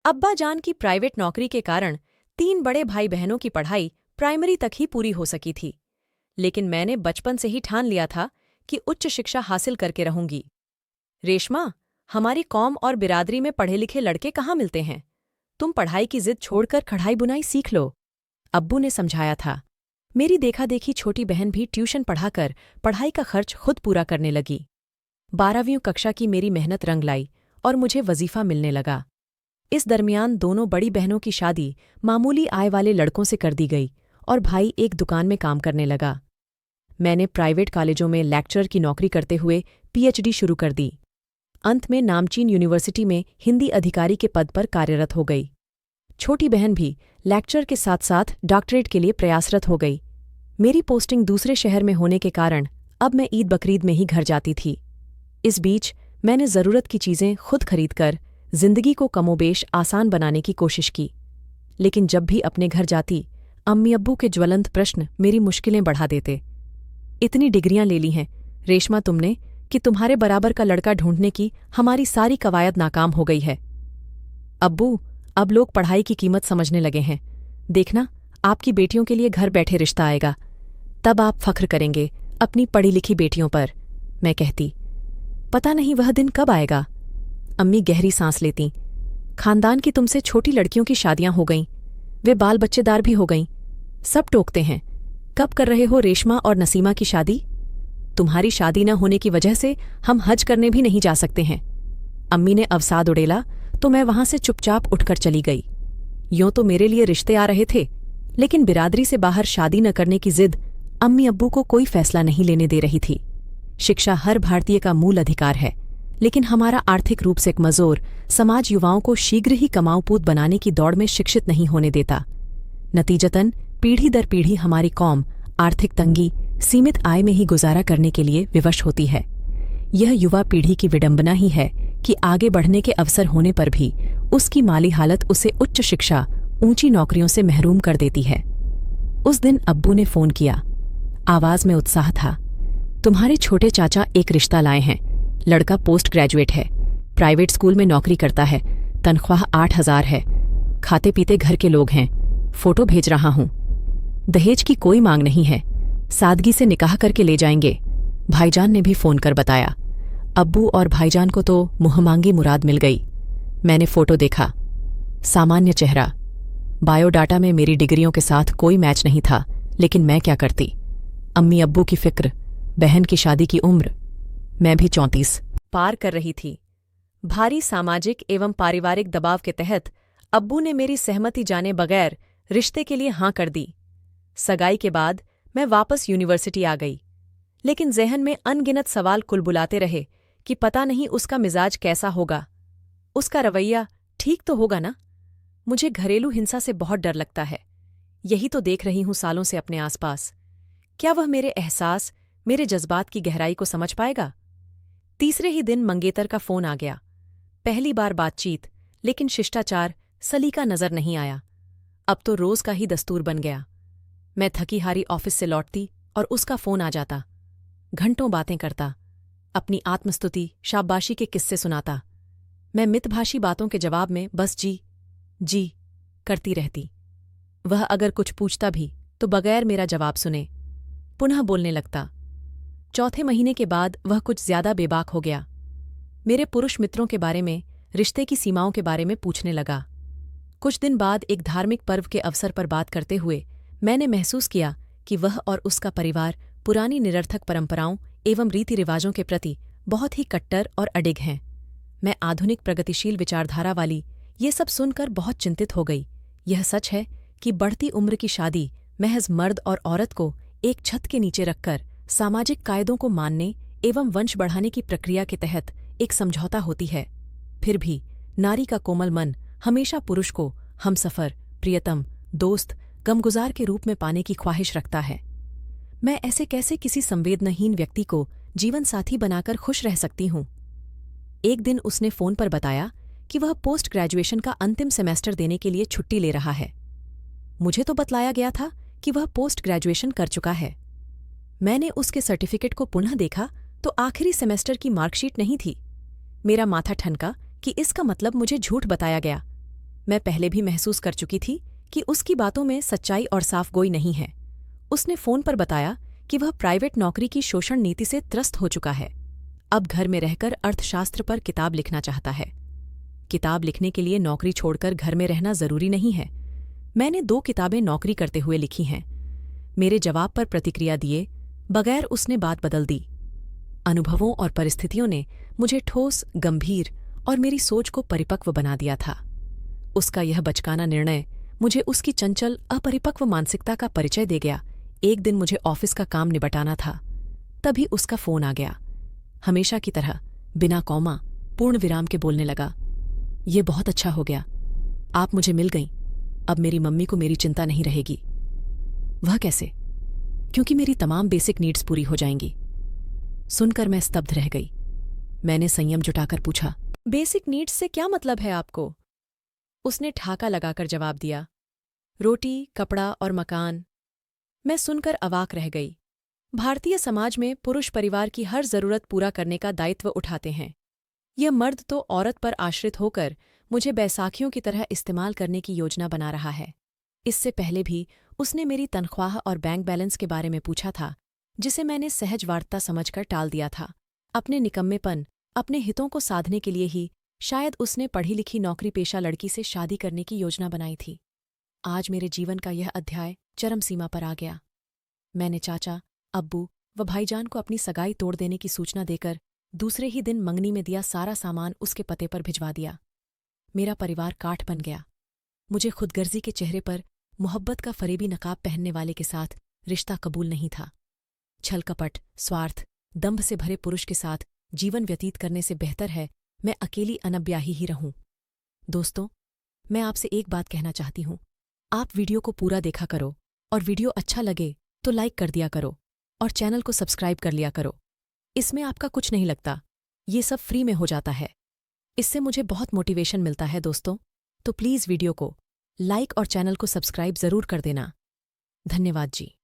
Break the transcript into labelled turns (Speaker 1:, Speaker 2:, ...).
Speaker 1: अब्बा जान की प्राइवेट नौकरी के कारण 3 बड़े भाई बहनों की पढ़ाई प्राइमरी तक ही पूरी हो सकी थी। लेकिन मैंने बचपन से ही ठान लिया था कि उच्च शिक्षा हासिल करके रहूंगी। रेशमा, हमारी कौम और बिरादरी में पढ़े लिखे लड़के कहाँ मिलते हैं? तुम पढ़ाई की जिद छोड़कर कढ़ाई बुनाई सीख लो, अब्बू ने समझाया था। मेरी देखा देखी छोटी बहन भी ट्यूशन पढ़ाकर पढ़ाई का खर्च खुद पूरा करने लगी। 12वीं कक्षा की मेरी मेहनत रंग लाई और मुझे वजीफा मिलने लगा। इस दरमियान दोनों बड़ी बहनों की शादी मामूली आय वाले लड़कों से कर दी गई और भाई एक दुकान में काम करने लगा। मैंने प्राइवेट कॉलेजों में लेक्चरर की नौकरी करते हुए पीएचडी शुरू कर दी। अंत में नामचीन यूनिवर्सिटी में हिंदी अधिकारी के पद पर कार्यरत हो गई। छोटी बहन भी लेक्चर के साथ साथ डॉक्टरेट के लिए प्रयासरत हो गई। मेरी पोस्टिंग दूसरे शहर में होने के कारण अब मैं ईद बकरीद में ही घर जाती थी। इस बीच मैंने ज़रूरत की चीज़ें खुद खरीदकर जिंदगी को कमोबेश आसान बनाने की कोशिश की। लेकिन जब भी अपने घर जाती, अम्मी अब्बू के ज्वलंत प्रश्न मेरी मुश्किलें बढ़ा देते। इतनी डिग्रियां ले ली हैं रेशमा तुमने कि तुम्हारे बराबर का लड़का ढूंढने की हमारी सारी कवायद नाकाम हो गई है। अब्बू, अब लोग पढ़ाई की कीमत समझने लगे हैं। देखना, आपकी बेटियों के लिए घर बैठे रिश्ता आएगा, तब आप फख्र करेंगे अपनी पढ़ी लिखी बेटियों पर, मैं कहती। पता नहीं वह दिन कब आएगा। अम्मी गहरी सांस लेती। खानदान की तुमसे छोटी लड़कियों की शादियां हो गईं, वे बाल बच्चेदार भी हो गईं। सब टोकते हैं, कब कर रहे हो रेशमा और नसीमा की शादी? तुम्हारी शादी न होने की वजह से हम हज करने भी नहीं जा सकते हैं। अम्मी ने अवसाद उड़ेला तो मैं वहां से चुपचाप उठकर चली गई। यूं तो मेरे लिए रिश्ते आ रहे थे, लेकिन बिरादरी से बाहर शादी न करने की जिद अम्मी अब्बू को कोई फैसला नहीं लेने दे रही थी। शिक्षा हर भारतीय का मूल अधिकार है, लेकिन हमारा आर्थिक रूप से कमजोर समाज युवाओं को शीघ्र ही कमाऊपूत बनाने की दौड़ में शिक्षित नहीं होने देता। नतीजतन पीढ़ी दर पीढ़ी हमारी कौम आर्थिक तंगी, सीमित आय में ही गुजारा करने के लिए विवश होती है। यह युवा पीढ़ी की विडंबना ही है कि आगे बढ़ने के अवसर होने पर भी उसकी माली हालत उसे उच्च शिक्षा, ऊंची नौकरियों से महरूम कर देती है। उस दिन अब्बू ने फोन किया। आवाज में उत्साह था। तुम्हारे छोटे चाचा एक रिश्ता लाए हैं। लड़का पोस्ट ग्रेजुएट है, प्राइवेट स्कूल में नौकरी करता है, तनख्वाह 8,000 है। खाते पीते घर के लोग हैं। फोटो भेज रहा हूं। दहेज की कोई मांग नहीं है, सादगी से निकाह करके ले जाएंगे, भाईजान ने भी फोन कर बताया। अब्बू और भाईजान को तो मुहमांगी मुराद मिल गई। मैंने फोटो देखा। सामान्य चेहरा। बायोडाटा में मेरी डिग्रियों के साथ कोई मैच नहीं था, लेकिन मैं क्या करती। अम्मी अब्बू की फिक्र, बहन की शादी की उम्र। मैं भी 34 पार कर रही थी। भारी सामाजिक एवं पारिवारिक दबाव के तहत अब्बू ने मेरी सहमति जाने बगैर रिश्ते के लिए हाँ कर दी। सगाई के बाद मैं वापस यूनिवर्सिटी आ गई, लेकिन ज़हन में अनगिनत सवाल कुलबुलाते रहे कि पता नहीं उसका मिजाज कैसा होगा, उसका रवैया ठीक तो होगा ना। मुझे घरेलू हिंसा से बहुत डर लगता है। यही तो देख रही हूं सालों से अपने आसपास। क्या वह मेरे एहसास, मेरे जज्बात की गहराई को समझ पाएगा? तीसरे ही दिन मंगेतर का फोन आ गया। पहली बार बातचीत, लेकिन शिष्टाचार, सलीका नजर नहीं आया। अब तो रोज का ही दस्तूर बन गया। मैं थकी हारी ऑफिस से लौटती और उसका फोन आ जाता। घंटों बातें करता, अपनी आत्मस्तुति, शाबाशी के किस्से सुनाता। मैं मितभाषी बातों के जवाब में बस जी जी करती रहती। वह अगर कुछ पूछता भी तो बगैर मेरा जवाब सुने पुनः बोलने लगता। चौथे महीने के बाद वह कुछ ज्यादा बेबाक हो गया। मेरे पुरुष मित्रों के बारे में, रिश्ते की सीमाओं के बारे में पूछने लगा। कुछ दिन बाद एक धार्मिक पर्व के अवसर पर बात करते हुए मैंने महसूस किया कि वह और उसका परिवार पुरानी निरर्थक परंपराओं एवं रीति रिवाजों के प्रति बहुत ही कट्टर और अडिग हैं। मैं आधुनिक प्रगतिशील विचारधारा वाली ये सब सुनकर बहुत चिंतित हो गई। यह सच है कि बढ़ती उम्र की शादी महज मर्द और औरत को एक छत के नीचे रखकर सामाजिक कायदों को मानने एवं वंश बढ़ाने की प्रक्रिया के तहत एक समझौता होती है। फिर भी नारी का कोमल मन हमेशा पुरुष को हमसफर, प्रियतम, दोस्त, गमगुजार के रूप में पाने की ख्वाहिश रखता है। मैं ऐसे कैसे किसी संवेदनहीन व्यक्ति को जीवन साथी बनाकर खुश रह सकती हूँ? एक दिन उसने फोन पर बताया कि वह पोस्ट ग्रेजुएशन का अंतिम सेमेस्टर देने के लिए छुट्टी ले रहा है। मुझे तो बतलाया गया था कि वह पोस्ट ग्रेजुएशन कर चुका है। मैंने उसके सर्टिफिकेट को पुनः देखा तो आखिरी सेमेस्टर की मार्कशीट नहीं थी। मेरा माथा ठनका कि इसका मतलब मुझे झूठ बताया गया। मैं पहले भी महसूस कर चुकी थी कि उसकी बातों में सच्चाई और साफगोई नहीं है। उसने फ़ोन पर बताया कि वह प्राइवेट नौकरी की शोषण नीति से त्रस्त हो चुका है। अब घर में रहकर अर्थशास्त्र पर किताब लिखना चाहता है। किताब लिखने के लिए नौकरी छोड़कर घर में रहना जरूरी नहीं है। मैंने 2 किताबें नौकरी करते हुए लिखी हैं। मेरे जवाब पर प्रतिक्रिया दिए बगैर उसने बात बदल दी। अनुभवों और परिस्थितियों ने मुझे ठोस, गंभीर और मेरी सोच को परिपक्व बना दिया था। उसका यह बचकाना निर्णय मुझे उसकी चंचल, अपरिपक्व मानसिकता का परिचय दे गया। एक दिन मुझे ऑफिस का काम निपटाना था, तभी उसका फोन आ गया। हमेशा की तरह बिना कॉमा, पूर्ण विराम के बोलने लगा, "ये बहुत अच्छा हो गया, आप मुझे मिल गईं। अब मेरी मम्मी को मेरी चिंता नहीं रहेगी।" वह कैसे? क्योंकि मेरी तमाम बेसिक नीड्स पूरी हो जाएंगी। सुनकर मैं स्तब्ध रह गई। मैंने संयम जुटाकर पूछा, "बेसिक नीड्स से क्या मतलब है आपको?" उसने ठाका लगाकर जवाब दिया, "रोटी, कपड़ा और मकान।" मैं सुनकर अवाक रह गई। भारतीय समाज में पुरुष परिवार की हर जरूरत पूरा करने का दायित्व उठाते हैं। यह मर्द तो औरत पर आश्रित होकर मुझे बैसाखियों की तरह इस्तेमाल करने की योजना बना रहा है। इससे पहले भी उसने मेरी तनख्वाह और बैंक बैलेंस के बारे में पूछा था, जिसे मैंने सहज वार्ता समझकर टाल दिया था। अपने निकम्मेपन, अपने हितों को साधने के लिए ही शायद उसने पढ़ी लिखी नौकरी पेशा लड़की से शादी करने की योजना बनाई थी। आज मेरे जीवन का यह अध्याय चरम सीमा पर आ गया। मैंने चाचा, अब्बू व भाईजान को अपनी सगाई तोड़ देने की सूचना देकर दूसरे ही दिन मंगनी में दिया सारा सामान उसके पते पर भिजवा दिया। मेरा परिवार काठ बन गया। मुझे खुदगर्जी के चेहरे पर मोहब्बत का फरेबी नकाब पहनने वाले के साथ रिश्ता कबूल नहीं था। छल कपट, स्वार्थ, दंभ से भरे पुरुष के साथ जीवन व्यतीत करने से बेहतर है मैं अकेली अनब्याही ही रहूं। दोस्तों, मैं आपसे एक बात कहना चाहती हूं। आप वीडियो को पूरा देखा करो और वीडियो अच्छा लगे तो लाइक कर दिया करो और चैनल को सब्सक्राइब कर लिया करो। इसमें आपका कुछ नहीं लगता, ये सब फ्री में हो जाता है। इससे मुझे बहुत मोटिवेशन मिलता है दोस्तों, तो प्लीज़ वीडियो को लाइक और चैनल को सब्सक्राइब ज़रूर कर देना। धन्यवाद जी।